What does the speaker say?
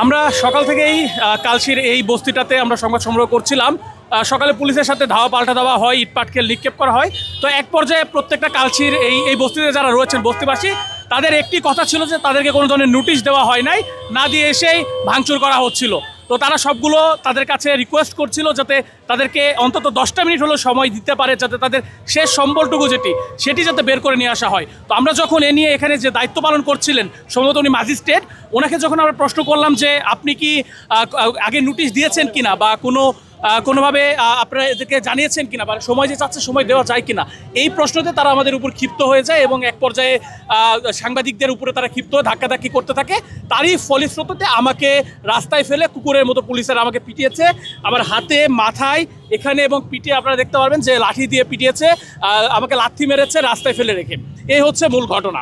আমরা সকাল থেকেই কালশির এই বস্তিটাতে আমরা সংবাদ সংগ্রহ করছিলাম। সকালে পুলিশের সাথে ধাওয়া পাল্টা দেওয়া হয়, ইটপাটকেল নিক্ষেপ করা হয়। তো এক পর্যায়ে প্রত্যেকটা কালশির এই বস্তিতে যারা রয়েছেন বস্তিবাসী, তাদের একটি কথা ছিল যে তাদেরকে কোনো ধরনের নোটিশ দেওয়া হয় নাই, না দিয়ে এসেই ভাঙচুর করা হচ্ছিল। তো তারা সবগুলো তাদের কাছে রিকোয়েস্ট করছিল যাতে তাদেরকে অন্তত 10টা মিনিট হলেও সময় দিতে পারে, যাতে তাদের শেষ সম্বলটুকু সেটি যাতে বের করে নিয়ে আসা হয়। তো আমরা যখন এ নিয়ে এখানে যে দায়িত্ব পালন করছিলেন, সম্ভবত উনি ম্যাজিস্ট্রেট, ওনাকে যখন আমরা প্রশ্ন করলাম যে আপনি কি আগে নোটিশ দিয়েছেন কিনা বা কোনোভাবে আপনারা এদেরকে জানিয়েছেন কিনা বা সময় যে চাচ্ছে সময় দেওয়া যায় কিনা, এই প্রশ্নতে তারা আমাদের উপর ক্ষিপ্ত হয়ে যায় এবং এক পর্যায়ে সাংবাদিকদের উপরে তারা ক্ষিপ্ত হয়ে ধাক্কাধাক্কি করতে থাকে। তারই ফলশ্রুতিতে আমাকে রাস্তায় ফেলে কুকুরের মতো পুলিশের আমাকে পিটিয়েছে, আমার হাতে, মাথায়, এখানে এবং পিঠে আপনারা দেখতে পারবেন যে লাঠি দিয়ে পিটিয়েছে, আমাকে লাথি মেরেছে রাস্তায় ফেলে রেখে। এই হচ্ছে মূল ঘটনা।